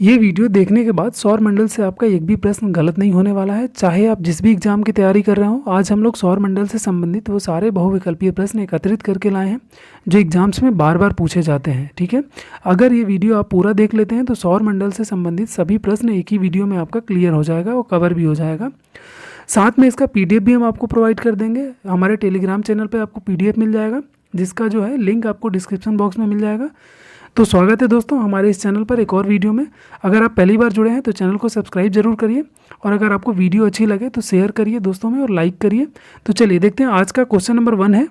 ये वीडियो देखने के बाद सौर मंडल से आपका एक भी प्रश्न गलत नहीं होने वाला है। चाहे आप जिस भी एग्जाम की तैयारी कर रहे हो, आज हम लोग सौर मंडल से संबंधित वो सारे बहुविकल्पीय प्रश्न एकत्रित करके लाए हैं जो एग्जाम्स में बार बार पूछे जाते हैं। ठीक है, अगर ये वीडियो आप पूरा देख लेते हैं तो सौर मंडल से संबंधित सभी प्रश्न एक ही वीडियो में आपका क्लियर हो जाएगा और कवर भी हो जाएगा। साथ में इसका PDF भी हम आपको प्रोवाइड कर देंगे। हमारे टेलीग्राम चैनल पर आपको PDF मिल जाएगा, जिसका जो है लिंक आपको डिस्क्रिप्शन बॉक्स में मिल जाएगा। तो स्वागत है दोस्तों हमारे इस चैनल पर एक और वीडियो में। अगर आप पहली बार जुड़े हैं तो चैनल को सब्सक्राइब जरूर करिए, और अगर आपको वीडियो अच्छी लगे तो शेयर करिए दोस्तों में और लाइक करिए। तो चलिए देखते हैं। आज का क्वेश्चन नंबर 1 है,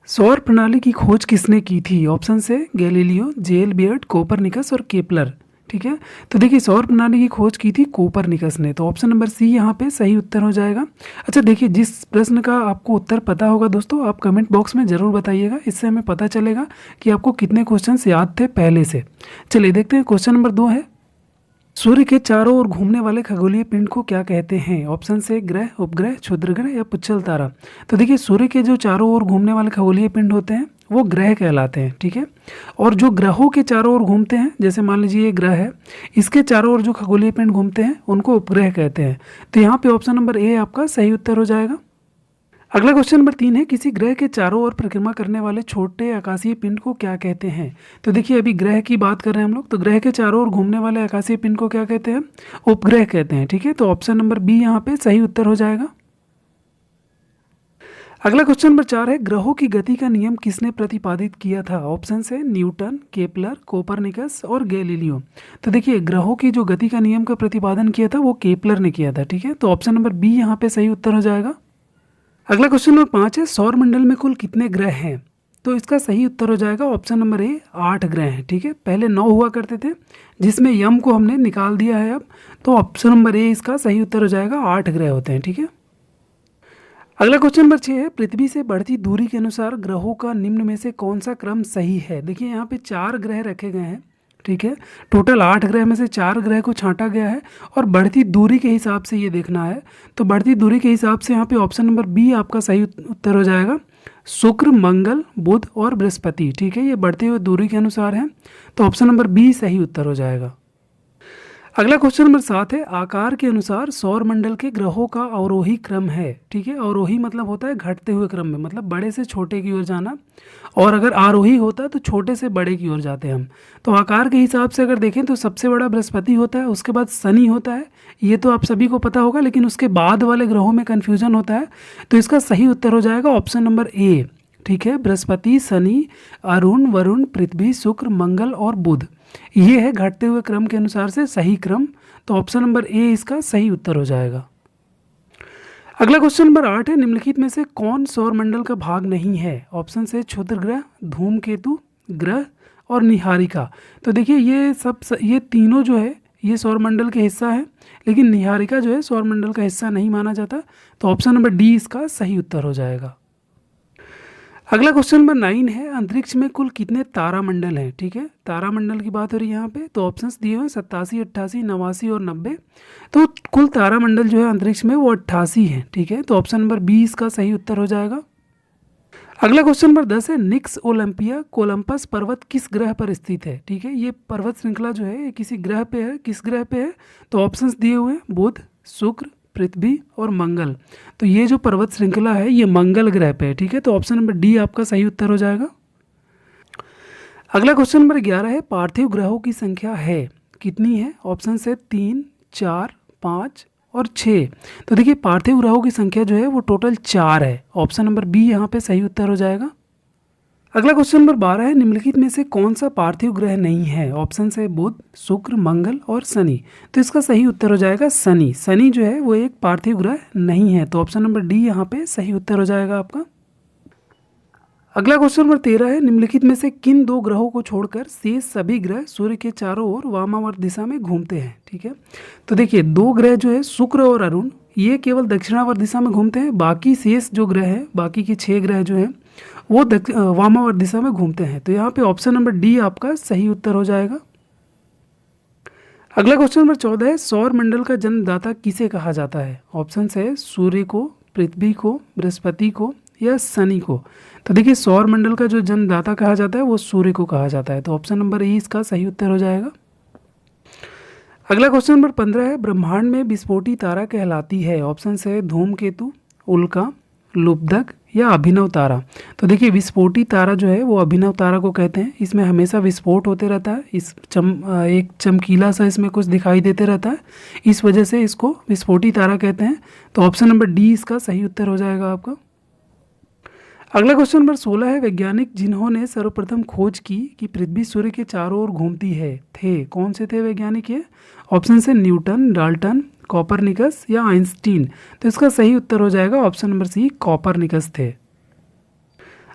सौर प्रणाली की खोज किसने की थी? ऑप्शन से गैलीलियो, जेल बियर्ड, कोपरनिकस और केपलर। ठीक है, तो देखिए सौर प्रणाली की खोज की थी कोपरनिकस ने, तो ऑप्शन नंबर सी यहाँ पे सही उत्तर हो जाएगा। अच्छा देखिए, जिस प्रश्न का आपको उत्तर पता होगा दोस्तों, आप कमेंट बॉक्स में ज़रूर बताइएगा, इससे हमें पता चलेगा कि आपको कितने क्वेश्चंस याद थे पहले से। चलिए देखते हैं। क्वेश्चन नंबर 2 है, सूर्य के चारों ओर घूमने वाले खगोलीय पिंड को क्या कहते हैं? ऑप्शन से ग्रह, उपग्रह, क्षुद्र ग्रह या पुच्छल तारा। तो देखिए, सूर्य के जो चारों ओर घूमने वाले खगोलीय पिंड होते हैं वो ग्रह कहलाते हैं। ठीक है, और जो ग्रहों के चारों ओर घूमते हैं, जैसे मान लीजिए ये ग्रह है, इसके चारों ओर जो खगोलीय पिंड घूमते हैं उनको उपग्रह कहते हैं। तो यहाँ पे ऑप्शन नंबर ए आपका सही उत्तर हो जाएगा। अगला क्वेश्चन नंबर 3 है, किसी ग्रह के चारों ओर परिक्रमा करने वाले छोटे आकाशीय पिंड को क्या कहते हैं? तो देखिए, अभी ग्रह की बात कर रहे हैं हम लोग, तो ग्रह के चारों ओर घूमने वाले आकाशीय पिंड को क्या कहते हैं? उपग्रह कहते हैं। ठीक है, तो ऑप्शन नंबर बी यहाँ पे सही उत्तर हो जाएगा। अगला क्वेश्चन नंबर 4 है, ग्रहों की गति का नियम किसने प्रतिपादित किया था? ऑप्शन से न्यूटन, केपलर, कोपरनिकस और गैलीलियो। तो देखिए, ग्रहों की जो गति का नियम का प्रतिपादन किया था वो केपलर ने किया था। ठीक है, तो ऑप्शन नंबर बी यहाँ पे सही उत्तर हो जाएगा। अगला क्वेश्चन नंबर 5 है, सौर मंडल में कुल कितने ग्रह हैं? तो इसका सही उत्तर हो जाएगा ऑप्शन नंबर ए, 8 ग्रह हैं। ठीक है, पहले 9 हुआ करते थे, जिसमें यम को हमने निकाल दिया है अब, तो ऑप्शन नंबर ए इसका सही उत्तर हो जाएगा। 8 ग्रह होते हैं। ठीक है, अगला क्वेश्चन नंबर 6 है, पृथ्वी से बढ़ती दूरी के अनुसार ग्रहों का निम्न में से कौन सा क्रम सही है? देखिए, यहाँ पे 4 ग्रह रखे गए हैं। ठीक है, टोटल 8 ग्रह में से 4 ग्रह को छांटा गया है और बढ़ती दूरी के हिसाब से ये देखना है। तो बढ़ती दूरी के हिसाब से यहाँ पे ऑप्शन नंबर बी आपका सही उत्तर हो जाएगा। शुक्र, मंगल, बुध और बृहस्पति। ठीक है, ये बढ़ते हुए दूरी के अनुसार है, तो ऑप्शन नंबर बी सही उत्तर हो जाएगा। अगला क्वेश्चन नंबर 7 है, आकार के अनुसार सौर मंडल के ग्रहों का अवरोही क्रम है। ठीक है, अवरोही मतलब होता है घटते हुए क्रम में, मतलब बड़े से छोटे की ओर जाना, और अगर आरोही होता है तो छोटे से बड़े की ओर जाते हैं हम। तो आकार के हिसाब से अगर देखें तो सबसे बड़ा बृहस्पति होता है, उसके बाद शनि होता है, ये तो आप सभी को पता होगा, लेकिन उसके बाद वाले ग्रहों में कन्फ्यूजन होता है। तो इसका सही उत्तर हो जाएगा ऑप्शन नंबर ए। ठीक है, बृहस्पति, शनि, अरुण, वरुण, पृथ्वी, शुक्र, मंगल और बुध, ये है घटते हुए क्रम के अनुसार से सही क्रम। तो ऑप्शन नंबर ए इसका सही उत्तर हो जाएगा। अगला क्वेश्चन नंबर 8 है, निम्नलिखित में से कौन सौर मंडल का भाग नहीं है? ऑप्शन से क्षुद्र ग्रह, धूमकेतु, ग्रह और निहारिका। तो देखिए, ये तीनों जो है ये सौर मंडल के हिस्सा है, लेकिन निहारिका जो है सौर मंडल का हिस्सा नहीं माना जाता। तो ऑप्शन नंबर डी इसका सही उत्तर हो जाएगा। अगला क्वेश्चन नंबर 9 है, अंतरिक्ष में कुल कितने तारामंडल हैं? ठीक है, तारामंडल की बात हो रही है यहाँ पे, तो ऑप्शंस दिए हुए 87, 88, 89 और 90। तो कुल तारामंडल जो है अंतरिक्ष में वो 88 है। ठीक है, तो ऑप्शन नंबर बी इसका सही उत्तर हो जाएगा। अगला क्वेश्चन नंबर 10 है, निक्स ओलंपिया कोलंपस पर्वत किस ग्रह पर स्थित है? ठीक है, ये पर्वत श्रृंखला जो है ये किसी ग्रह पे है, किस ग्रह पे है? तो ऑप्शंस दिए हुए हैं बुध, शुक्र, पृथ्वी और मंगल। तो ये जो पर्वत श्रृंखला है ये मंगल ग्रह पे है। ठीक है, तो ऑप्शन नंबर डी आपका सही उत्तर हो जाएगा। अगला क्वेश्चन नंबर 11 है, पार्थिव ग्रहों की संख्या है कितनी है? ऑप्शन से 3, 4, 5 और 6। तो देखिए, पार्थिव ग्रहों की संख्या जो है वो टोटल 4 है। ऑप्शन नंबर बी यहाँ पे सही उत्तर हो जाएगा। अगला क्वेश्चन नंबर 12 है, निम्नलिखित में से कौन सा पार्थिव ग्रह नहीं है? ऑप्शन है बुध, शुक्र, मंगल और शनि। तो इसका सही उत्तर हो जाएगा शनि। शनि जो है वो एक पार्थिव ग्रह नहीं है, तो ऑप्शन नंबर डी यहाँ पे सही उत्तर हो जाएगा आपका। अगला क्वेश्चन नंबर 13 है, निम्नलिखित में से किन 2 ग्रहों को छोड़कर शेष सभी ग्रह सूर्य के चारों ओर वामावर्त दिशा में घूमते हैं? ठीक है, तो देखिए 2 ग्रह जो है शुक्र और अरुण, ये केवल दक्षिणावर्त दिशा में घूमते हैं, बाकी शेष जो ग्रह हैं, बाकी के 6 ग्रह जो हैं वो वामावर्त दिशा में घूमते हैं। तो यहाँ पे ऑप्शन नंबर डी आपका सही उत्तर हो जाएगा। अगला क्वेश्चन नंबर 14 है, सौर मंडल का जन्मदाता किसे कहा जाता है? ऑप्शन है सूर्य को, पृथ्वी को, बृहस्पति को या शनि को। तो देखिए, सौर मंडल का जो जन्मदाता कहा जाता है वो सूर्य को कहा जाता है। तो ऑप्शन नंबर ए इसका सही उत्तर हो जाएगा। अगला क्वेश्चन नंबर 15 है, ब्रह्मांड में विस्फोटी तारा कहलाती है। ऑप्शन है धूमकेतु, उल्का, लुब्धक या अभिनव तारा। तो देखिए विस्फोटी तारा जो है वो अभिनव तारा को कहते हैं। इसमें हमेशा विस्फोट होते रहता है, एक चमकीला सा इसमें कुछ दिखाई देते रहता है, इस वजह से इसको विस्फोटी तारा कहते हैं। तो ऑप्शन नंबर डी इसका सही उत्तर हो जाएगा आपका। अगला क्वेश्चन नंबर 16 है, वैज्ञानिक जिन्होंने सर्वप्रथम खोज की कि पृथ्वी सूर्य के चारों ओर घूमती है थे, कौन से थे वैज्ञानिक ये? ऑप्शन है न्यूटन, डाल्टन, कॉपरनिकस या आइंस्टीन। तो इसका सही उत्तर हो जाएगा ऑप्शन नंबर सी, कॉपरनिकस थे।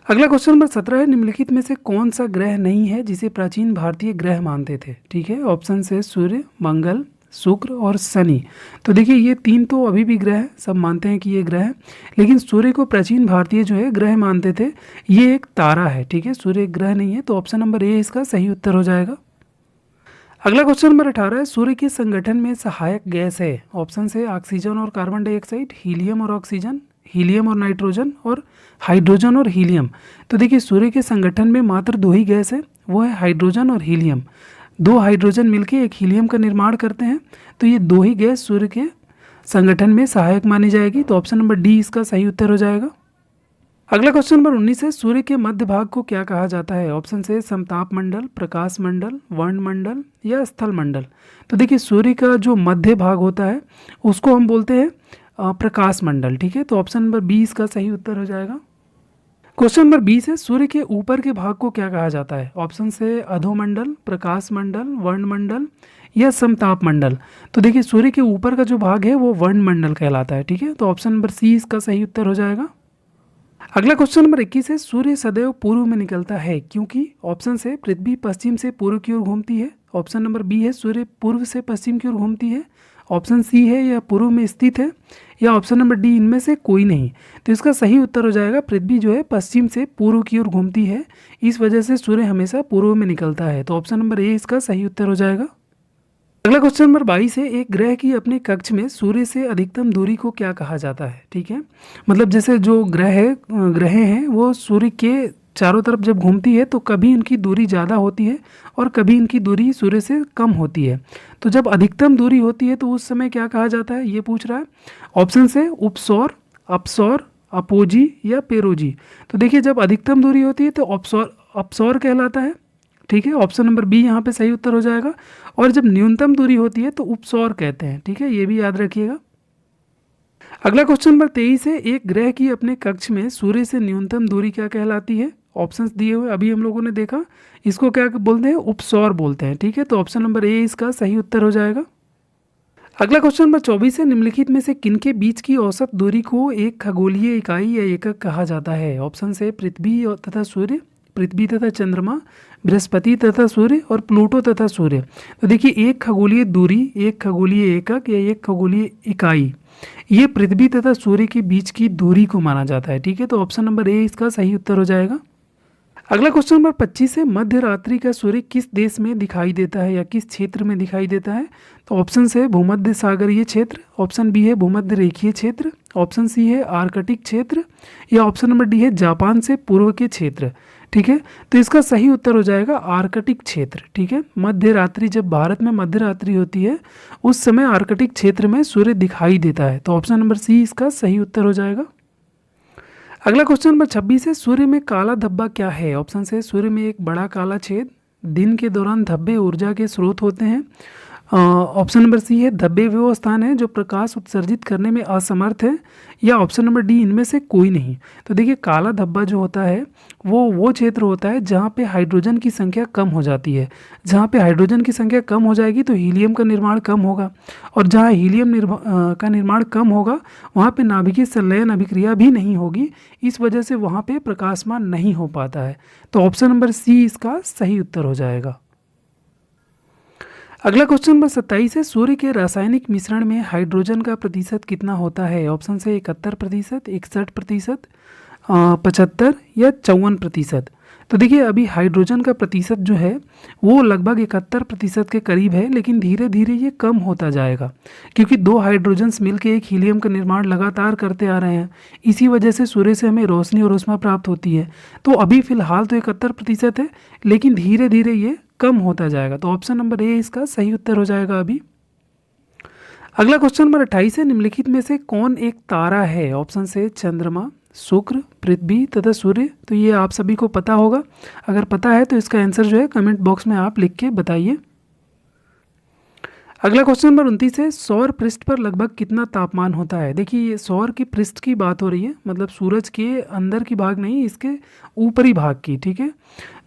अगला क्वेश्चन नंबर 17 है, निम्नलिखित में से कौन सा ग्रह नहीं है जिसे प्राचीन भारतीय ग्रह मानते थे? ठीक है, ऑप्शन है सूर्य, मंगल, शुक्र और शनि। तो देखिए ये तीन तो अभी भी ग्रह सब मानते हैं कि ये ग्रह है, लेकिन सूर्य को प्राचीन भारतीय जो है ग्रह मानते थे। ये एक तारा है, ठीक है, सूर्य एक ग्रह नहीं है। तो ऑप्शन नंबर ए इसका सही उत्तर हो जाएगा। अगला क्वेश्चन नंबर 18 है, सूर्य के संगठन में सहायक गैस है। ऑप्शन है ऑक्सीजन और कार्बन डाइऑक्साइड, हीलियम और ऑक्सीजन, हीलियम और नाइट्रोजन और हाइड्रोजन और हीलियम। तो देखिए सूर्य के संगठन में मात्र दो ही गैस है, वो है हाइड्रोजन और हीलियम। दो हाइड्रोजन मिलकर एक हीलियम का निर्माण करते हैं। तो ये दो ही गैस सूर्य के संगठन में सहायक मानी जाएगी। तो ऑप्शन नंबर डी इसका सही उत्तर हो जाएगा। अगला क्वेश्चन नंबर 19 है, सूर्य के मध्य भाग को क्या कहा जाता है? ऑप्शन है समताप मंडल, प्रकाश मंडल, वर्ण मंडल या स्थल मंडल। तो देखिए सूर्य का जो मध्य भाग होता है उसको हम बोलते हैं प्रकाश मंडल, ठीक है। तो ऑप्शन नंबर बी इसका सही उत्तर हो जाएगा। क्वेश्चन नंबर 20 है, सूर्य के ऊपर के भाग को क्या कहा जाता है? ऑप्शन है अधोमंडल, प्रकाश मंडल, वर्ण मंडल या समताप मंडल। तो देखिए सूर्य के ऊपर का जो भाग है वो वर्ण मंडल कहलाता है, ठीक है। तो ऑप्शन नंबर सी इसका सही उत्तर हो जाएगा। अगला क्वेश्चन नंबर 21 है, सूर्य सदैव पूर्व में निकलता है क्योंकि? ऑप्शन है पृथ्वी पश्चिम से पूर्व की ओर घूमती है, ऑप्शन नंबर बी है सूर्य पूर्व से पश्चिम की ओर घूमती है, ऑप्शन सी है यह पूर्व में स्थित है, या ऑप्शन नंबर डी इनमें से कोई नहीं। तो इसका सही उत्तर हो जाएगा पृथ्वी जो है पश्चिम से पूर्व की ओर घूमती है, इस वजह से सूर्य हमेशा पूर्व में निकलता है। तो ऑप्शन नंबर ए इसका सही उत्तर हो जाएगा। अगला क्वेश्चन नंबर 22 है, एक ग्रह की अपने कक्ष में सूर्य से अधिकतम दूरी को क्या कहा जाता है? ठीक है, मतलब जैसे जो ग्रह हैं वो सूर्य के चारों तरफ जब घूमती है तो कभी इनकी दूरी ज़्यादा होती है और कभी इनकी दूरी सूर्य से कम होती है। तो जब अधिकतम दूरी होती है तो उस समय क्या कहा जाता है, ये पूछ रहा है। ऑप्शन है उपसौर, अपसौर, अपोजी या पेरोजी। तो देखिए जब अधिकतम दूरी होती है तो अपसौर कहलाता है, ठीक है। ऑप्शन नंबर बी यहाँ पे सही उत्तर हो जाएगा। और जब न्यूनतम दूरी होती है तो उपसौर कहते हैं, ठीक है, ये भी याद रखिएगा। अगला क्वेश्चन नंबर 23 है, एक ग्रह की अपने कक्ष में सूर्य से न्यूनतम दूरी क्या कहलाती है? ऑप्शंस दिए हुए अभी हम लोगों ने देखा, इसको क्या बोलते हैं, उपसौर बोलते हैं, ठीक है। तो ऑप्शन नंबर ए इसका सही उत्तर हो जाएगा। अगला क्वेश्चन नंबर 24 है, निम्नलिखित में से किनके बीच की औसत दूरी को एक खगोलीय इकाई या एकक कहा जाता है? ऑप्शन है पृथ्वी तथा सूर्य, पृथ्वी तथा चंद्रमा, बृहस्पति तथा सूर्य और प्लूटो तथा सूर्य। तो देखिए एक खगोलीय दूरी, एक खगोलीय एकक या एक खगोलीय इकाई, ये पृथ्वी तथा सूर्य के बीच की दूरी को माना जाता है, ठीक है। तो ऑप्शन नंबर ए इसका सही उत्तर हो जाएगा। अगला क्वेश्चन नंबर 25 है, मध्य रात्रि का सूर्य किस देश में दिखाई देता है या किस क्षेत्र में दिखाई देता है? तो ऑप्शन है भूमध्य सागरीय क्षेत्र, ऑप्शन बी है भूमध्य रेखीय क्षेत्र, ऑप्शन सी है आर्कटिक क्षेत्र या ऑप्शन नंबर डी है जापान से पूर्व के क्षेत्र, ठीक है। तो इसका सही उत्तर हो जाएगा आर्कटिक क्षेत्र, ठीक है। मध्य रात्रि, जब भारत में मध्य रात्रि होती है उस समय आर्कटिक क्षेत्र में सूर्य दिखाई देता है। तो ऑप्शन नंबर सी इसका सही उत्तर हो जाएगा। अगला क्वेश्चन नंबर 26 है, सूर्य में काला धब्बा क्या है? ऑप्शन है सूर्य में एक बड़ा काला छेद, दिन के दौरान धब्बे ऊर्जा के स्रोत होते हैं, ऑप्शन नंबर सी है धब्बे वो स्थान है जो प्रकाश उत्सर्जित करने में असमर्थ है, या ऑप्शन नंबर डी इनमें से कोई नहीं। तो देखिए काला धब्बा जो होता है वो क्षेत्र होता है जहाँ पे हाइड्रोजन की संख्या कम हो जाती है। जहाँ पे हाइड्रोजन की संख्या कम हो जाएगी तो हीलियम का निर्माण कम होगा, और जहाँ हीलियम का निर्माण कम होगा वहाँ पे नाभिकीय संलयन अभिक्रिया भी नहीं होगी, इस वजह से वहाँ पे प्रकाशमान नहीं हो पाता है। तो ऑप्शन नंबर सी इसका सही उत्तर हो जाएगा। अगला क्वेश्चन नंबर 27 है, सूर्य के रासायनिक मिश्रण में हाइड्रोजन का प्रतिशत कितना होता है? ऑप्शन है 71%, 61%, 75 या 54%। तो देखिए अभी हाइड्रोजन का प्रतिशत जो है वो लगभग 71% के करीब है, लेकिन धीरे धीरे ये कम होता जाएगा क्योंकि दो हाइड्रोजन्स मिलकर एक हीलियम का निर्माण लगातार करते आ रहे हैं। इसी वजह से सूर्य से हमें रोशनी और ऊष्मा प्राप्त होती है। तो अभी फिलहाल तो 71% है, लेकिन धीरे धीरे ये कम होता जाएगा। तो ऑप्शन नंबर ए इसका सही उत्तर हो जाएगा अभी। अगला क्वेश्चन नंबर 28 है, निम्नलिखित में से कौन एक तारा है? ऑप्शन से चंद्रमा, शुक्र, पृथ्वी तथा सूर्य। तो ये आप सभी को पता होगा, अगर पता है तो इसका आंसर जो है कमेंट बॉक्स में आप लिख के बताइए। अगला क्वेश्चन नंबर 29 है, सौर पृष्ठ पर लगभग कितना तापमान होता है? देखिए ये सौर की पृष्ठ की बात हो रही है, मतलब सूरज के अंदर की भाग नहीं, इसके ऊपरी भाग की, ठीक है।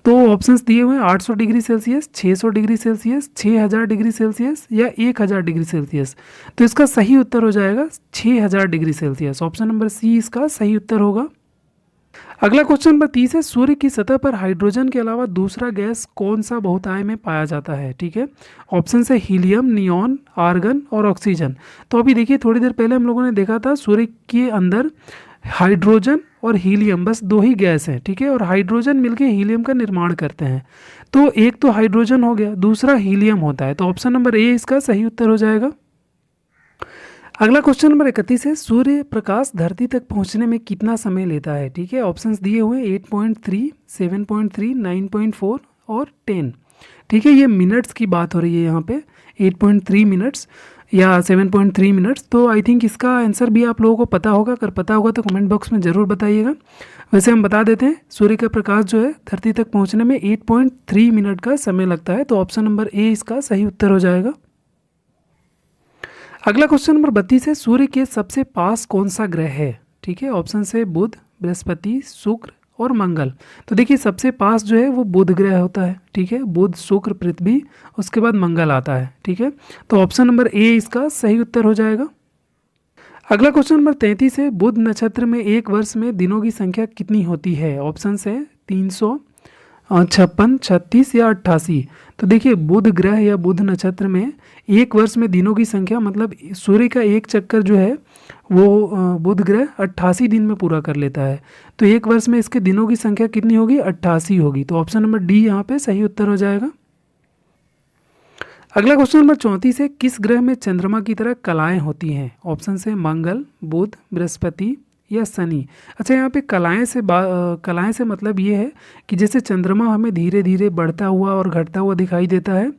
तो ऑप्शंस दिए हुए हैं 800 degree Celsius, 600 degree Celsius, 6000 degree Celsius या 1000 डिग्री सेल्सियस। तो इसका सही उत्तर हो जाएगा 6000 degree Celsius. Option number C इसका सही उत्तर होगा। अगला क्वेश्चन नंबर 30 है, सूर्य की सतह पर हाइड्रोजन के अलावा दूसरा गैस कौन सा बहुतायन में पाया जाता है? ठीक है, ऑप्शन है हीलियम, नियॉन, आर्गन और ऑक्सीजन। तो अभी देखिए थोड़ी देर पहले हम लोगों ने देखा था सूर्य के अंदर हाइड्रोजन और हीलियम बस दो ही गैस हैं, ठीक है, और हाइड्रोजन मिलके हीलियम का निर्माण करते हैं। तो एक तो हाइड्रोजन हो गया, दूसरा हीलियम होता है। तो ऑप्शन नंबर ए इसका सही उत्तर हो जाएगा। अगला क्वेश्चन नंबर 31 है, सूर्य प्रकाश धरती तक पहुंचने में कितना समय लेता है? ठीक है, ऑप्शंस दिए हुए 8.3, 7.3, 9.4 और 10। ठीक है, ये मिनट्स की बात हो रही है यहाँ पे, 8.3 मिनट्स या 7.3 मिनट्स। तो आई थिंक इसका आंसर भी आप लोगों को पता होगा, अगर पता होगा तो कमेंट बॉक्स में ज़रूर बताइएगा। वैसे हम बता देते हैं, सूर्य का प्रकाश जो है धरती तक पहुँचने में 8.3 मिनट का समय लगता है। तो ऑप्शन नंबर ए इसका सही उत्तर हो जाएगा। अगला क्वेश्चन नंबर 32 है, सूर्य के सबसे पास कौन सा ग्रह है? ठीक है, ऑप्शन से बुध, बृहस्पति, शुक्र और मंगल। तो देखिए सबसे पास जो है वो बुध ग्रह होता है, ठीक है, बुध, शुक्र, पृथ्वी, उसके बाद मंगल आता है, ठीक है। तो ऑप्शन नंबर ए इसका सही उत्तर हो जाएगा। अगला क्वेश्चन नंबर 33 है, बुध नक्षत्र में एक वर्ष में दिनों की संख्या कितनी होती है? ऑप्शन है 300, 56, 36 या 88। तो देखिए बुध ग्रह या बुध नक्षत्र में एक वर्ष में दिनों की संख्या, मतलब सूर्य का एक चक्कर जो है वो बुध ग्रह 88 दिन में पूरा कर लेता है। तो एक वर्ष में इसके दिनों की संख्या कितनी होगी? 88 होगी। तो ऑप्शन नंबर डी यहाँ पे सही उत्तर हो जाएगा। अगला क्वेश्चन नंबर 34 है, किस ग्रह में चंद्रमा की तरह कलाएं होती हैं? ऑप्शन है मंगल, बुध, बृहस्पति या शनि। अच्छा, यहाँ पे कलाएं से मतलब ये है कि जैसे चंद्रमा हमें धीरे धीरे बढ़ता हुआ और घटता हुआ दिखाई देता है,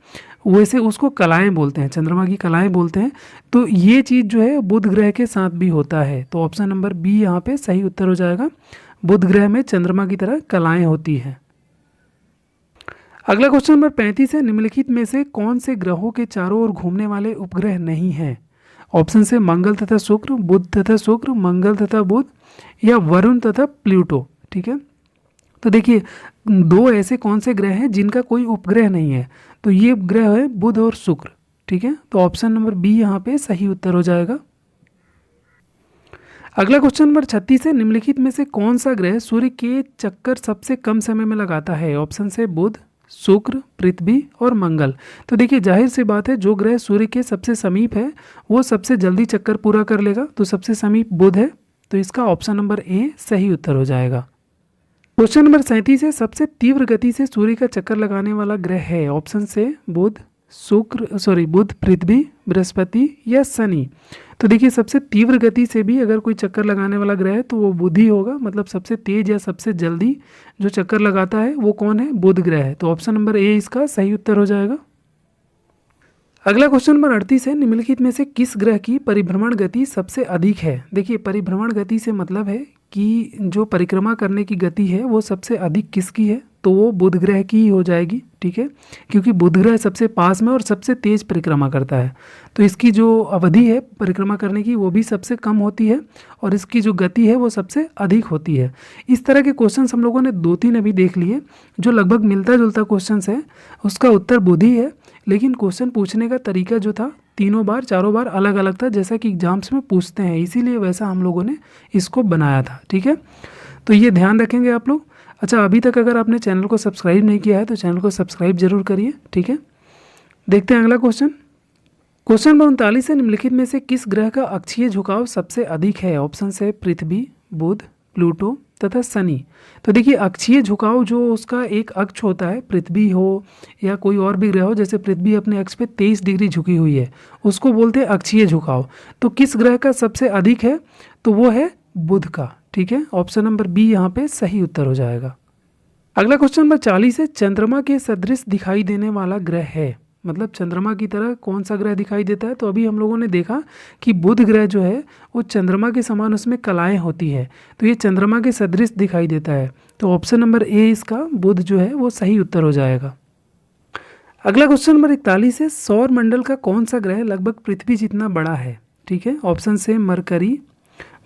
वैसे उसको कलाएं बोलते हैं, चंद्रमा की कलाएं बोलते हैं। तो ये चीज़ जो है बुध ग्रह के साथ भी होता है। तो ऑप्शन नंबर बी यहाँ पे सही उत्तर हो जाएगा, बुध ग्रह में चंद्रमा की तरह कलाएं होती हैं। अगला क्वेश्चन नंबर 35 है, निम्नलिखित में से कौन से ग्रहों के चारों ओर घूमने वाले उपग्रह नहीं हैं? ऑप्शन से मंगल तथा शुक्र, बुध तथा शुक्र, मंगल तथा बुध या वरुण तथा प्लूटो। ठीक है, तो देखिए दो ऐसे कौन से ग्रह हैं जिनका कोई उपग्रह नहीं है? तो ये ग्रह है बुध और शुक्र। ठीक है, तो ऑप्शन नंबर बी यहाँ पे सही उत्तर हो जाएगा। अगला क्वेश्चन नंबर 36 है, निम्नलिखित में से कौन सा ग्रह सूर्य के चक्कर सबसे कम समय में लगाता है? ऑप्शन से बुध, शुक्र, पृथ्वी और मंगल। तो देखिए जाहिर सी बात है, जो ग्रह सूर्य के सबसे समीप है वो सबसे जल्दी चक्कर पूरा कर लेगा। तो सबसे समीप बुध है, तो इसका ऑप्शन नंबर ए सही उत्तर हो जाएगा। क्वेश्चन नंबर 37 है, सबसे तीव्र गति से सूर्य का चक्कर लगाने वाला ग्रह है? ऑप्शन से बुध, बुध, पृथ्वी, बृहस्पति या शनि। तो देखिए सबसे तीव्र गति से भी अगर कोई चक्कर लगाने वाला ग्रह है तो वो बुध ही होगा, मतलब सबसे तेज या सबसे जल्दी जो चक्कर लगाता है वो कौन है? बुध ग्रह है। तो ऑप्शन नंबर ए इसका सही उत्तर हो जाएगा। अगला क्वेश्चन नंबर 38 है, निम्नलिखित में से किस ग्रह की परिभ्रमण गति सबसे अधिक है? देखिए परिभ्रमण गति से मतलब है कि जो परिक्रमा करने की गति है वो सबसे अधिक किसकी है? तो वो बुध ग्रह की ही हो जाएगी। ठीक है, क्योंकि बुध ग्रह सबसे पास में और सबसे तेज परिक्रमा करता है, तो इसकी जो अवधि है परिक्रमा करने की वो भी सबसे कम होती है और इसकी जो गति है वो सबसे अधिक होती है। इस तरह के क्वेश्चंस हम लोगों ने 2-3 अभी देख लिए जो लगभग मिलता जुलता क्वेश्चंस है, उसका उत्तर बुध ही है, लेकिन क्वेश्चन पूछने का तरीका जो था चारों बार अलग अलग था, जैसा कि एग्जाम्स में पूछते हैं, इसीलिए वैसा हम लोगों ने इसको बनाया था। ठीक है, तो ये ध्यान रखेंगे आप लोग। अच्छा, अभी तक अगर आपने चैनल को सब्सक्राइब नहीं किया है तो चैनल को सब्सक्राइब जरूर करिए। ठीक है, देखते हैं अगला क्वेश्चन। क्वेश्चन नंबर 39 है, निम्नलिखित में से किस ग्रह का अक्षीय झुकाव सबसे अधिक है? ऑप्शन है पृथ्वी, बुध, प्लूटो तथा शनि। तो देखिए अक्षीय झुकाव जो उसका एक अक्ष होता है, पृथ्वी हो या कोई और भी ग्रह हो, जैसे पृथ्वी अपने अक्ष पे 23 डिग्री झुकी हुई है, उसको बोलते हैं अक्षीय झुकाव। तो किस ग्रह का सबसे अधिक है? तो वो है बुध का। ठीक है, ऑप्शन नंबर बी यहाँ पे सही उत्तर हो जाएगा। अगला क्वेश्चन नंबर 40 है, चंद्रमा के सदृश दिखाई देने वाला ग्रह है? मतलब चंद्रमा की तरह कौन सा ग्रह दिखाई देता है, तो अभी हम लोगों ने देखा कि बुध ग्रह जो है वो चंद्रमा के समान उसमें कलाएं होती है, तो ये चंद्रमा के सदृश दिखाई देता है। तो ऑप्शन नंबर ए इसका बुध जो है वो सही उत्तर हो जाएगा। अगला क्वेश्चन नंबर 41 है, सौर मंडल का कौन सा ग्रह लगभग पृथ्वी जितना बड़ा है? ठीक है, ऑप्शन से मरकरी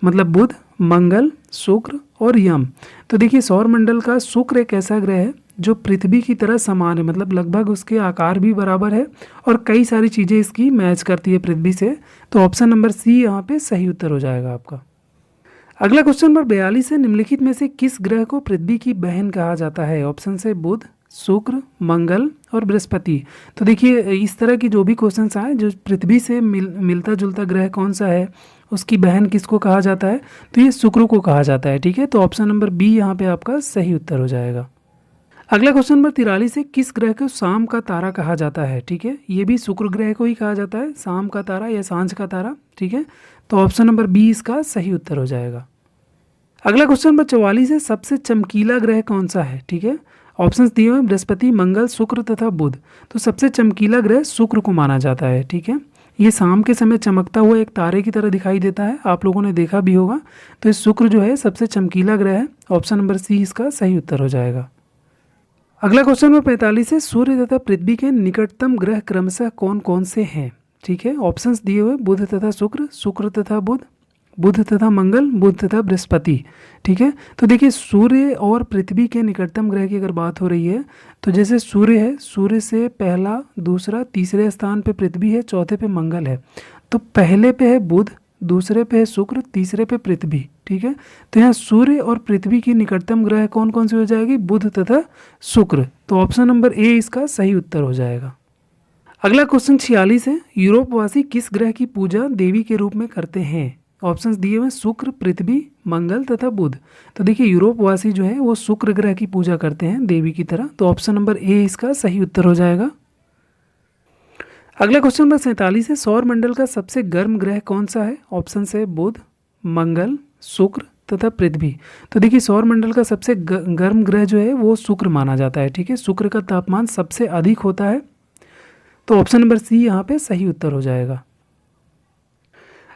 मतलब बुध, मंगल, शुक्र और यम। तो देखिए सौर मंडल का शुक्र एक ऐसा ग्रह है जो पृथ्वी की तरह समान है, मतलब लगभग उसके आकार भी बराबर है और कई सारी चीज़ें इसकी मैच करती है पृथ्वी से। तो ऑप्शन नंबर सी यहाँ पे सही उत्तर हो जाएगा आपका। अगला क्वेश्चन नंबर 42 है, निम्नलिखित में से किस ग्रह को पृथ्वी की बहन कहा जाता है? ऑप्शन से बुध, शुक्र, मंगल और बृहस्पति। तो देखिए इस तरह की जो भी क्वेश्चंस आए, जो पृथ्वी से मिलता जुलता ग्रह कौन सा है, उसकी बहन किसको कहा जाता है, तो ये शुक्र को कहा जाता है। ठीक है, तो ऑप्शन नंबर बी यहाँ पे आपका सही उत्तर हो जाएगा। अगला क्वेश्चन नंबर 43 है, किस ग्रह को शाम का तारा कहा जाता है? ठीक है, ये भी शुक्र ग्रह को ही कहा जाता है, शाम का तारा या सांझ का तारा। ठीक है, तो ऑप्शन नंबर बी इसका सही उत्तर हो जाएगा। अगला क्वेश्चन नंबर 44 है, सबसे चमकीला ग्रह कौन सा है? ठीक है, ऑप्शंस दिए हुए बृहस्पति, मंगल, शुक्र तथा बुध। तो सबसे चमकीला ग्रह शुक्र को माना जाता है। ठीक है, ये शाम के समय चमकता हुआ एक तारे की तरह दिखाई देता है, आप लोगों ने देखा भी होगा। तो ये शुक्र जो है सबसे चमकीला ग्रह है, ऑप्शन नंबर सी इसका सही उत्तर हो जाएगा। अगला क्वेश्चन नंबर 45 है, सूर्य तथा पृथ्वी के निकटतम ग्रह क्रमशः कौन कौन से हैं? ठीक है, ऑप्शंस दिए हुए बुध तथा शुक्र, शुक्र तथा बुध, बुध तथा मंगल, बुध तथा बृहस्पति। ठीक है, तो देखिए सूर्य और पृथ्वी के निकटतम ग्रह की अगर बात हो रही है, तो जैसे सूर्य है, सूर्य से पहला, दूसरा, तीसरे स्थान पे पृथ्वी है, चौथे पे मंगल है। तो पहले पे है बुध, दूसरे पे है शुक्र, तीसरे पे पृथ्वी। ठीक है, तो यहाँ सूर्य और पृथ्वी की निकटतम ग्रह कौन कौन सी हो जाएगी? बुध तथा शुक्र। तो ऑप्शन नंबर ए इसका सही उत्तर हो जाएगा। अगला क्वेश्चन 46 है, यूरोपवासी किस ग्रह की पूजा देवी के रूप में करते हैं? ऑप्शंस दिए हुए शुक्र, पृथ्वी, मंगल तथा बुध। तो देखिए यूरोपवासी जो है वो शुक्र ग्रह की पूजा करते हैं देवी की तरह। तो ऑप्शन नंबर ए इसका सही उत्तर हो जाएगा। अगला क्वेश्चन नंबर 47 है, सौर मंडल का सबसे गर्म ग्रह कौन सा है? ऑप्शन है बुध, मंगल, शुक्र तथा पृथ्वी। तो देखिए सौर मंडल का सबसे गर्म ग्रह जो है वो शुक्र माना जाता है। ठीक है, शुक्र का तापमान सबसे अधिक होता है। तो ऑप्शन नंबर सी यहाँ पे सही उत्तर हो जाएगा।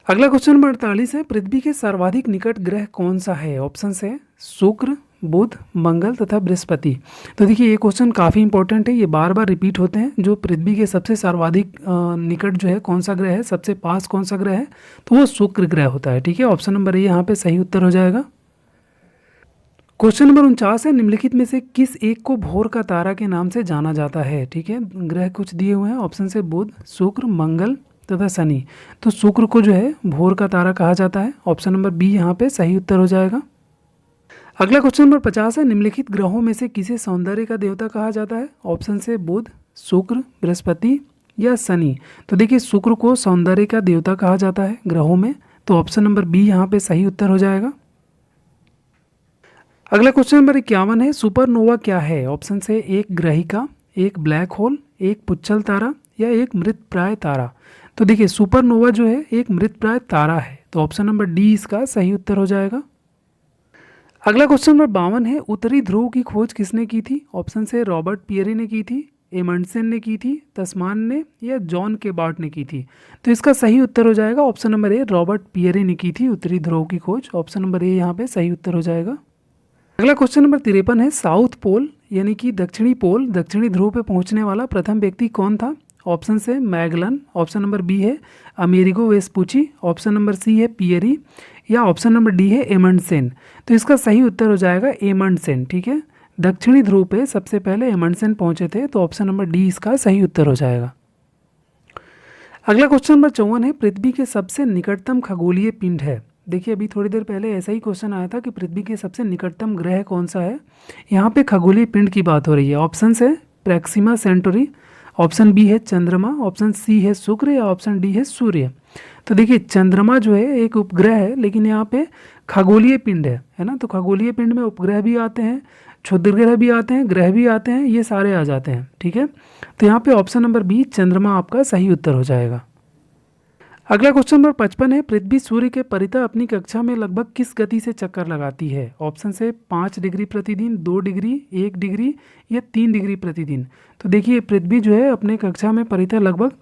अगला क्वेश्चन नंबर 48 है, पृथ्वी के सर्वाधिक निकट ग्रह कौन सा है? ऑप्शन है शुक्र, बुध, मंगल तथा बृहस्पति। तो देखिए ये क्वेश्चन काफ़ी इंपॉर्टेंट है, ये बार बार रिपीट होते हैं। जो पृथ्वी के सबसे सर्वाधिक निकट जो है कौन सा ग्रह है, सबसे पास कौन सा ग्रह है, तो वो शुक्र ग्रह होता है। ठीक है, ऑप्शन नंबर ए यहाँ पे सही उत्तर हो जाएगा। क्वेश्चन नंबर 49 है, निम्नलिखित में से किस एक को भोर का तारा के नाम से जाना जाता है? ठीक है, ग्रह कुछ दिए हुए हैं, ऑप्शन से बुध, शुक्र, मंगल तथा शनि। तो शुक्र को जो है भोर का तारा कहा जाता है, ऑप्शन नंबर बी यहाँ पे सही उत्तर हो जाएगा। अगला क्वेश्चन नंबर 50 है, निम्नलिखित ग्रहों में से किसे सौंदर्य का देवता कहा जाता है? ऑप्शन से बुध, शुक्र, बृहस्पति या शनि। तो देखिए शुक्र को सौंदर्य का देवता कहा जाता है ग्रहों में, तो ऑप्शन नंबर बी यहाँ पे सही उत्तर हो जाएगा। अगला क्वेश्चन नंबर 51 है, सुपरनोवा क्या है? ऑप्शन से एक ग्रहिका, एक ब्लैक होल, एक पुच्छल तारा या एक मृतप्राय तारा। तो देखिए सुपरनोवा जो है एक मृतप्राय तारा है, तो ऑप्शन नंबर डी इसका सही उत्तर हो जाएगा। अगला क्वेश्चन नंबर 52 है, उत्तरी ध्रुव की खोज किसने की थी? ऑप्शन से रॉबर्ट पियरे ने की थी, एमंडसन ने की थी, तस्मान ने या जॉन केबार्ट ने की थी। तो इसका सही उत्तर हो जाएगा option number A, Robert Pierre ने की थी उत्तरी ध्रुव की खोज। ऑप्शन नंबर ए यहाँ पे सही उत्तर हो जाएगा। अगला क्वेश्चन नंबर 53 है, साउथ पोल यानी कि दक्षिणी पोल, दक्षिणी ध्रुव पे पहुंचने वाला प्रथम व्यक्ति कौन था? ऑप्शन से मैगलन, ऑप्शन नंबर बी है Amerigo Vespucci, option number C है पियरी या ऑप्शन नंबर डी है एमंडसेन। तो इसका सही उत्तर हो जाएगा एमंडसेन। ठीक है, दक्षिणी ध्रुव पे सबसे पहले एमंडसेन पहुंचे थे, तो ऑप्शन नंबर डी इसका सही उत्तर हो जाएगा। अगला क्वेश्चन नंबर 54 है, पृथ्वी के सबसे निकटतम खगोलीय पिंड है। देखिए अभी थोड़ी देर पहले ऐसा ही क्वेश्चन आया था कि पृथ्वी के सबसे निकटतम ग्रह कौन सा है। यहाँ पे खगोलीय पिंड की बात हो रही है। ऑप्शन है प्रैक्सिमा सेंटोरी, ऑप्शन बी है चंद्रमा, ऑप्शन सी है शुक्र या ऑप्शन डी है सूर्य। तो देखिए चंद्रमा जो है एक उपग्रह है, लेकिन यहाँ पे खगोलीय पिंड है ना। तो खगोलीय पिंड में उपग्रह भी आते हैं, क्षुद्र ग्रह भी आते हैं, ग्रह भी आते हैं, ये सारे आ जाते हैं। ठीक है, तो यहाँ पे ऑप्शन नंबर बी चंद्रमा आपका सही उत्तर हो जाएगा। अगला क्वेश्चन नंबर 55 है, पृथ्वी सूर्य के परितः अपनी कक्षा में लगभग किस गति से चक्कर लगाती है? ऑप्शन से 5 डिग्री प्रतिदिन, 2 डिग्री, 1 डिग्री या 3 डिग्री प्रतिदिन। तो देखिए पृथ्वी जो है अपने कक्षा में परितः लगभग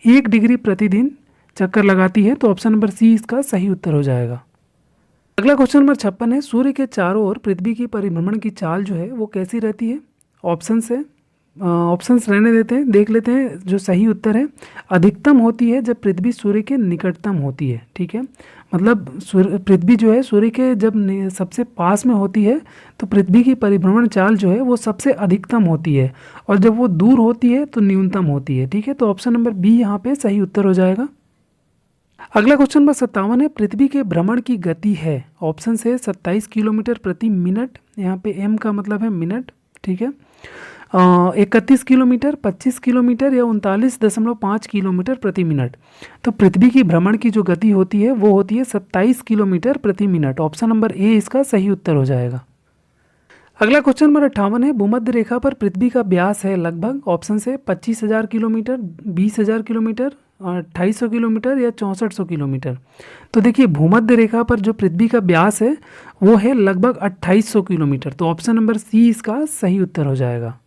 1 डिग्री प्रतिदिन चक्कर लगाती है, तो ऑप्शन नंबर सी इसका सही उत्तर हो जाएगा। अगला क्वेश्चन नंबर 56 है, सूर्य के चारों ओर पृथ्वी की परिभ्रमण की चाल जो है वो कैसी रहती है? ऑप्शंस रहने देते हैं, देख लेते हैं। जो सही उत्तर है, अधिकतम होती है जब पृथ्वी सूर्य के निकटतम होती है। ठीक है, मतलब पृथ्वी जो है सूर्य के जब सबसे पास में होती है तो पृथ्वी की परिभ्रमण चाल जो है वो सबसे अधिकतम होती है, और जब वो दूर होती है तो न्यूनतम होती है। ठीक है, तो ऑप्शन नंबर बी यहाँ पे सही उत्तर हो जाएगा। अगला क्वेश्चन नंबर 57 है, पृथ्वी के भ्रमण की गति है। ऑप्शन से 27 किलोमीटर प्रति मिनट, यहाँ पे एम का मतलब है मिनट। ठीक है, 31 किलोमीटर, 25 किलोमीटर या 39.5 किलोमीटर प्रति मिनट। तो पृथ्वी की भ्रमण की जो गति होती है वो होती है 27 किलोमीटर प्रति मिनट। ऑप्शन नंबर ए इसका सही उत्तर हो जाएगा। अगला क्वेश्चन नंबर 58 है, भूमध्य रेखा पर पृथ्वी का व्यास है लगभग। ऑप्शन से 25,000 किलोमीटर, 20,000 किलोमीटर, 2800 किलोमीटर या 6400 किलोमीटर। तो देखिए भूमध्य रेखा पर जो पृथ्वी का व्यास है वो है लगभग 2800 किलोमीटर। तो ऑप्शन नंबर सी इसका सही उत्तर हो जाएगा।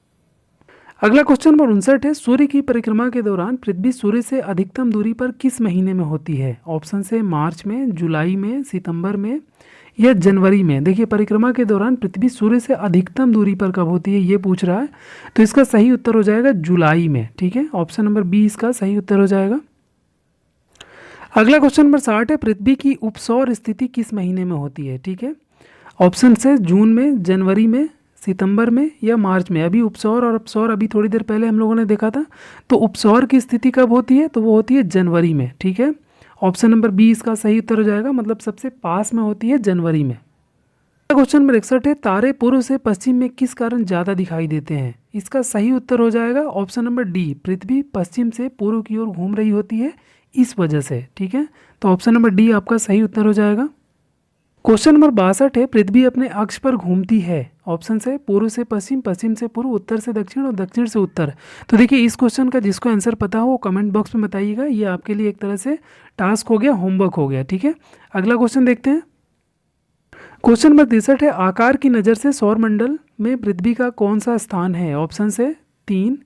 अगला क्वेश्चन नंबर 59 है, सूर्य की परिक्रमा के दौरान पृथ्वी सूर्य से अधिकतम दूरी पर किस महीने में होती है? ऑप्शन से मार्च में, जुलाई में, सितंबर में या जनवरी में। देखिए परिक्रमा के दौरान पृथ्वी सूर्य से अधिकतम दूरी पर कब होती है ये पूछ रहा है, तो इसका सही उत्तर हो जाएगा जुलाई में। ठीक है, ऑप्शन नंबर बी इसका सही उत्तर हो जाएगा। अगला क्वेश्चन नंबर 60 है, पृथ्वी की उपसौर स्थिति किस महीने में होती है? ठीक है, ऑप्शन से जून में, जनवरी में, सितंबर में या मार्च में। अभी उपसौर और अपसौर अभी थोड़ी देर पहले हम लोगों ने देखा था, तो उपसौर की स्थिति कब होती है? तो वो होती है जनवरी में। ठीक है, ऑप्शन नंबर बी इसका सही उत्तर हो जाएगा, मतलब सबसे पास में होती है जनवरी में। क्वेश्चन नंबर 61 है, तारे पूर्व से पश्चिम में किस कारण ज़्यादा दिखाई देते हैं? इसका सही उत्तर हो जाएगा ऑप्शन नंबर डी, पृथ्वी पश्चिम से पूर्व की ओर घूम रही होती है इस वजह से। ठीक है, तो ऑप्शन नंबर डी आपका सही उत्तर हो जाएगा। क्वेश्चन नंबर 62 है, पृथ्वी अपने अक्ष पर घूमती है। ऑप्शन से पूर्व से पश्चिम, पश्चिम से पूर्व, उत्तर से दक्षिण और दक्षिण से उत्तर। तो देखिए इस क्वेश्चन का जिसको आंसर पता हो वो कमेंट बॉक्स में बताइएगा, ये आपके लिए एक तरह से टास्क हो गया, होमवर्क हो गया। ठीक है, अगला क्वेश्चन देखते हैं। क्वेश्चन नंबर 63 है, आकार की नज़र से सौरमंडल में पृथ्वी का कौन सा स्थान है? ऑप्शन से 3,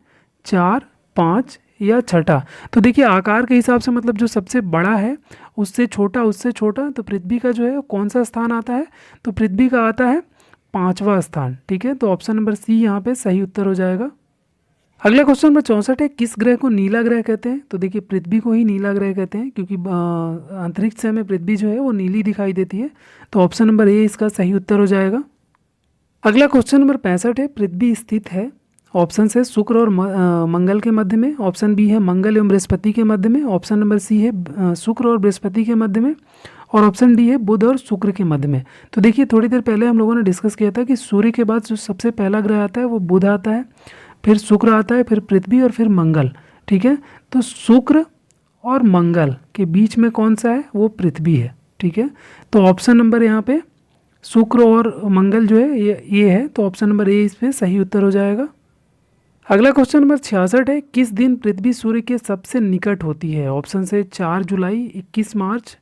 4, 5 या छठा। तो देखिए आकार के हिसाब से मतलब जो सबसे बड़ा है उससे छोटा, तो पृथ्वी का जो है कौन सा स्थान आता है? तो पृथ्वी का आता है 5वां स्थान। ठीक है, तो ऑप्शन नंबर सी यहाँ पे सही उत्तर हो जाएगा। अगला क्वेश्चन नंबर 64 है, किस ग्रह को नीला ग्रह कहते हैं? तो देखिए पृथ्वी को ही नीला ग्रह कहते हैं, क्योंकि अंतरिक्ष से हमें पृथ्वी जो है वो नीली दिखाई देती है। तो ऑप्शन नंबर ए इसका सही उत्तर हो जाएगा। अगला क्वेश्चन नंबर 65 है, पृथ्वी स्थित है। ऑप्शन है शुक्र और मंगल के मध्य में। ऑप्शन बी है मंगल एवं बृहस्पति के मध्य में। ऑप्शन नंबर सी है शुक्र और बृहस्पति के मध्य में, और ऑप्शन डी है बुध और शुक्र के मध्य में। तो देखिए थोड़ी देर पहले हम लोगों ने डिस्कस किया था कि सूर्य के बाद जो सबसे पहला ग्रह आता है वो बुध आता है, फिर शुक्र आता है, फिर पृथ्वी और फिर मंगल। ठीक है, तो शुक्र और मंगल के बीच में कौन सा है? वो पृथ्वी है। ठीक है, तो ऑप्शन नंबर यहाँ पे शुक्र और मंगल जो है ये है, तो ऑप्शन नंबर ए इस पर सही उत्तर हो जाएगा। अगला क्वेश्चन नंबर 66 है, किस दिन पृथ्वी सूर्य के सबसे निकट होती है? ऑप्शन से 4 जुलाई, 21 मार्च,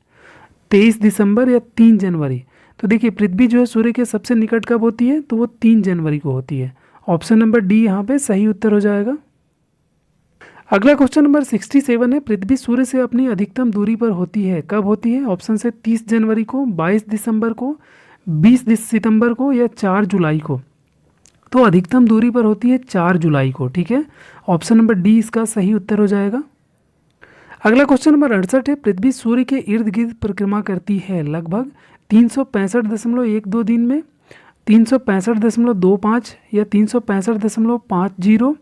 23 दिसंबर या 3 जनवरी। तो देखिए पृथ्वी जो है सूर्य के सबसे निकट कब होती है? तो वो 3 जनवरी को होती है। ऑप्शन नंबर डी यहाँ पे सही उत्तर हो जाएगा। अगला क्वेश्चन नंबर 67 है, पृथ्वी सूर्य से अपनी अधिकतम दूरी पर होती है, कब होती है? ऑप्शन से 30 जनवरी को, 22 दिसंबर को, 20 सितंबर को या 4 जुलाई को। तो अधिकतम दूरी पर होती है 4 जुलाई को। ठीक है, ऑप्शन नंबर डी इसका सही उत्तर हो जाएगा। अगला क्वेश्चन नंबर 68 है, पृथ्वी सूर्य के इर्द गिर्द परिक्रमा करती है लगभग 365.12 दिन में, 365.25 या 365.50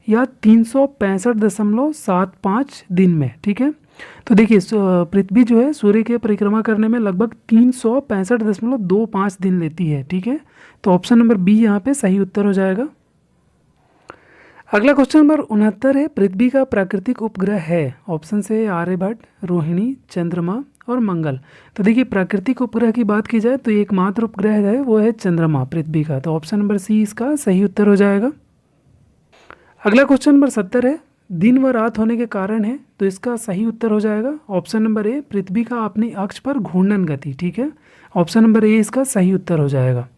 या 365.75 दिन में। ठीक है, तो देखिए पृथ्वी जो है सूर्य के परिक्रमा करने में लगभग 365.25 दिन लेती है। ठीक है, तो ऑप्शन नंबर बी यहाँ पे सही उत्तर हो जाएगा। अगला क्वेश्चन नंबर 69 है, पृथ्वी का प्राकृतिक उपग्रह है। ऑप्शन से आर्यभट्ट, रोहिणी, चंद्रमा और मंगल। तो देखिए प्राकृतिक उपग्रह की बात की जाए तो एकमात्र उपग्रह है वो है चंद्रमा पृथ्वी का। तो ऑप्शन नंबर सी इसका सही उत्तर हो जाएगा। अगला क्वेश्चन नंबर 70 है, दिन व रात होने के कारण है, तो इसका सही उत्तर हो जाएगा ऑप्शन नंबर ए, पृथ्वी का अपनी अक्ष पर घूर्णन गति। ठीक है, ऑप्शन नंबर ए इसका सही उत्तर हो जाएगा।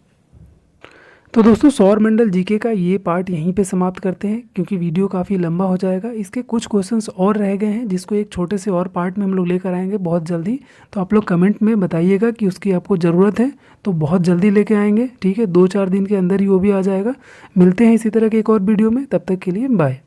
तो दोस्तों सौरमंडल जीके का ये पार्ट यहीं पे समाप्त करते हैं, क्योंकि वीडियो काफ़ी लंबा हो जाएगा। इसके कुछ क्वेश्चंस और रह गए हैं, जिसको एक छोटे से और पार्ट में हम लोग लेकर आएंगे बहुत जल्दी। तो आप लोग कमेंट में बताइएगा कि उसकी आपको ज़रूरत है, तो बहुत जल्दी लेके आएंगे। ठीक है, 2-4 दिन के अंदर ही वो भी आ जाएगा। मिलते हैं इसी तरह के एक और वीडियो में, तब तक के लिए बाय।